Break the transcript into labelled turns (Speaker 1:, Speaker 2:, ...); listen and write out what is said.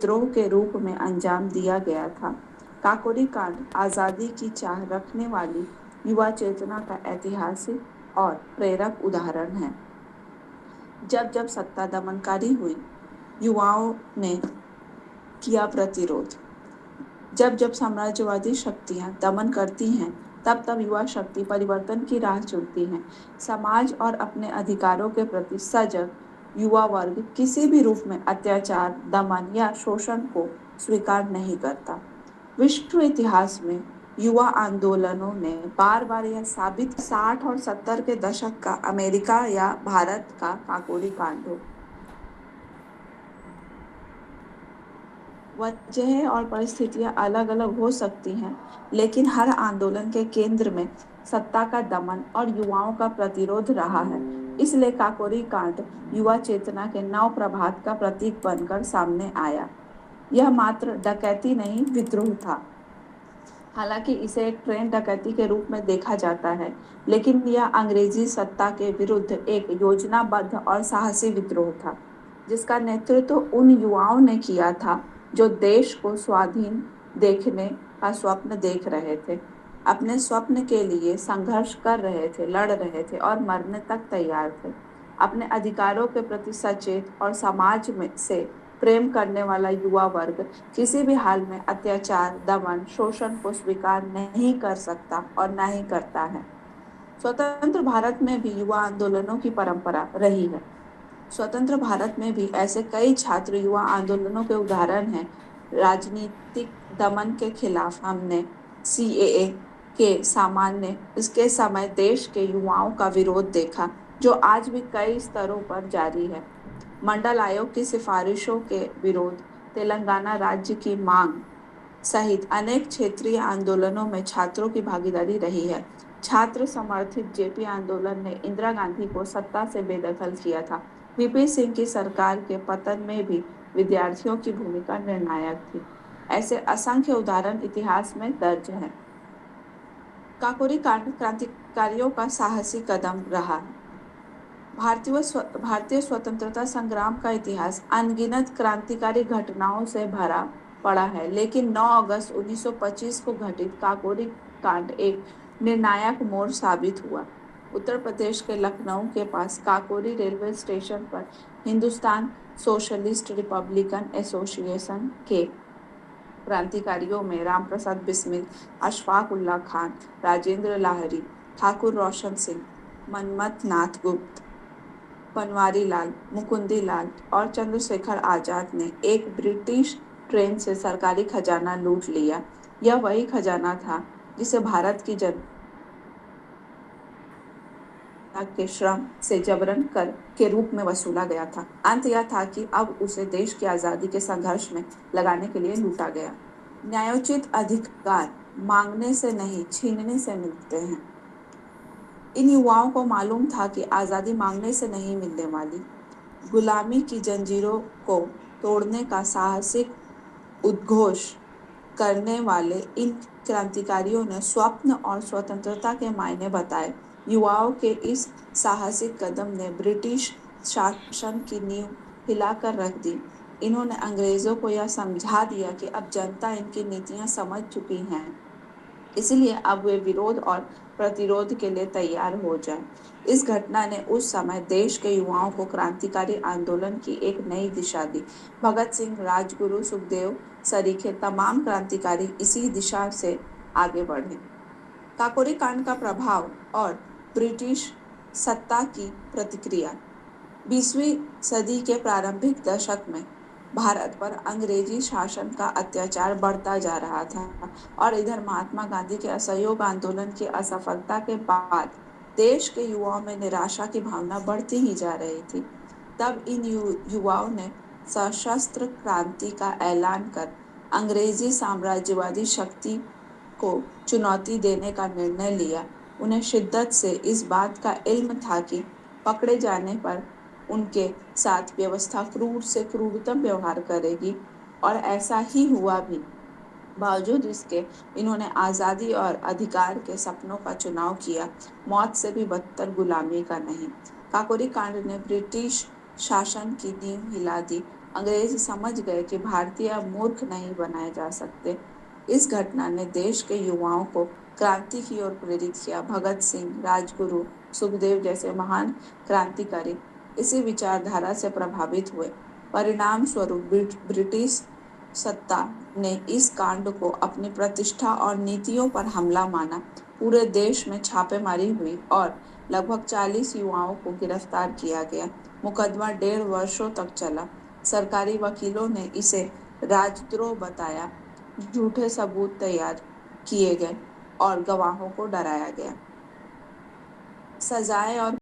Speaker 1: विद्रोह के रूप में अंजाम दिया गया था। काकोरी कांड आज़ादी की चाह रखने वाली युवा चेतना का ऐतिहासिक और प्रेरक उदाहरण है। जब जब सत्ता दमनकारी हुई, युवाओं ने किया प्रतिरोध। जब जब साम्राज्यवादी शक्तियां दमन करती हैं, तब तब युवा शक्ति परिवर्तन की राह चुनती है। समाज और अपने अधिकारों के प्रति सजग युवा वर्ग किसी भी रूप में अत्याचार, दमन या शोषण को स्वीकार नहीं करता। विश्व इतिहास में युवा आंदोलनों ने बार बार यह साबित 60 और 70 के दशक का अमेरिका या भारत का काकोरी कांड हो। वजह और परिस्थितियां अलग अलग हो सकती हैं, लेकिन हर आंदोलन के केंद्र में सत्ता का दमन और युवाओं का प्रतिरोध रहा है। इसलिए काकोरी कांड युवा चेतना के नव प्रभात का प्रतीक बनकर सामने आया। यह मात्र डकैती नहीं, विद्रोह था। हालांकि इसे एक ट्रेन डकैती के रूप में देखा जाता है, लेकिन यह अंग्रेजी सत्ता के विरुद्ध एक योजनाबद्ध और साहसी विद्रोह था, जिसका नेतृत्व उन युवाओं ने किया था जो देश को स्वाधीन देखने का स्वप्न देख रहे थे, अपने स्वप्न के लिए संघर्ष कर रहे थे, लड़ रहे थे और मरने तक तैयार थे। अपने अधिकारों के प्रति सचेत और समाज में से प्रेम करने वाला युवा वर्ग किसी भी हाल में अत्याचार, दमन, शोषण को स्वीकार नहीं कर सकता और न ही करता है। स्वतंत्र भारत में भी युवा आंदोलनों की परंपरा रही है। स्वतंत्र भारत में भी ऐसे कई छात्र युवा आंदोलनों के उदाहरण हैं। राजनीतिक दमन के खिलाफ हमने सीएए के सामान्य इसके समय देश के युवाओं का विरोध देखा, जो आज भी कई स्तरों पर जारी है। मंडल आयोग की सिफारिशों के विरोध, तेलंगाना राज्य की मांग सहित अनेक क्षेत्रीय आंदोलनों में छात्रों की भागीदारी रही है। छात्र समर्थित जेपी आंदोलन ने इंदिरा गांधी को सत्ता से बेदखल किया था। वीपी सिंह की सरकार के पतन में भी विद्यार्थियों की भूमिका निर्णायक थी। ऐसे असंख्य उदाहरण इतिहास में दर्ज हैं। काकोरी कांड क्रांतिकारियों का साहसी कदम रहा। भारतीय स्वतंत्रता संग्राम का इतिहास अनगिनत क्रांतिकारी घटनाओं से भरा पड़ा है, लेकिन 9 अगस्त 1925 को घटित काकोरी कांड एक निर्णायक मोड़ साबित हुआ। उत्तर प्रदेश के लखनऊ के पास काकोरी रेलवे स्टेशन पर हिंदुस्तान सोशलिस्ट रिपब्लिकन एसोसिएशन के क्रांतिकारियों में रामप्रसाद बिस्मिल, अशफाक उल्लाह खान, राजेंद्र लाहिड़ी, ठाकुर रोशन सिंह, मनमथ नाथ गुप्त, बनवारी लाल, मुकुंदी लाल और चंद्रशेखर आजाद ने एक ब्रिटिश ट्रेन से सरकारी खजाना लूट लिया। यह वही खजाना था जिसे भारत की जनता के श्रम से जबरन कर के रूप में वसूला गया था। अंत यह था कि अब उसे देश की आज़ादी के संघर्ष में लगाने के लिए लूटा गया। न्यायोचित अधिकार मांगने से नहीं, छीनने से मिलते हैं। इन युवाओं को मालूम था कि आज़ादी मांगने से नहीं मिलने वाली। गुलामी की जंजीरों को तोड़ने का साहसिक उद्घोष करने वाले इन क्रांतिकारियों ने स्वप्न और स्वतंत्रता के मायने बताए। युवाओं के इस साहसिक कदम ने ब्रिटिश शासन की नींव हिलाकर रख दी। इन्होंने अंग्रेजों को यह समझा दिया कि अब जनता इनकी नीतियां समझ चुकी हैं, इसलिए अब वे विरोध और प्रतिरोध के लिए तैयार हो जाएं। इस घटना ने उस समय देश के युवाओं को क्रांतिकारी आंदोलन की एक नई दिशा दी। भगत सिंह, राजगुरु, सुखदेव सरीखे तमाम क्रांतिकारी इसी दिशा से आगे बढ़े। काकोरी कांड का प्रभाव और ब्रिटिश सत्ता की प्रतिक्रिया। 20वीं सदी के प्रारंभिक दशक में भारत पर अंग्रेजी शासन का अत्याचार बढ़ता जा रहा था और इधर महात्मा गांधी के असहयोग आंदोलन की असफलता के बाद देश के युवाओं में निराशा की भावना बढ़ती ही जा रही थी। तब इन युवाओं ने सशस्त्र क्रांति का ऐलान कर अंग्रेजी साम्राज्यवादी शक्ति को चुनौती देने का निर्णय लिया। उन्हें शिद्दत से इस बात का इल्म था कि पकड़े जाने पर उनके साथ व्यवस्था क्रूर से क्रूरतम व्यवहार करेगी, और ऐसा ही हुआ भी। बावजूद इसके इन्होंने आज़ादी और अधिकार के सपनों का चुनाव किया, मौत से भी बदतर गुलामी का नहीं। काकोरी कांड ने ब्रिटिश शासन की नींव हिला दी अंग्रेज समझ गए कि भारतीय मूर्ख नहीं बनाए जा सकते। इस घटना ने देश के युवाओं को क्रांति की ओर प्रेरित किया। भगत सिंह, राजगुरु, सुखदेव जैसे महान क्रांतिकारी इसी विचारधारा से प्रभावित हुए। परिणाम स्वरूप ब्रिटिश सत्ता ने इस कांड को अपनी प्रतिष्ठा और नीतियों पर हमला माना। पूरे देश में छापेमारी हुई और लगभग 40 युवाओं को गिरफ्तार किया गया। मुकदमा 1.5 वर्षों तक चला। सरकारी वकीलों ने इसे राजद्रोह बताया। झूठे सबूत तैयार किए गए और गवाहों को डराया गया। सजाएं और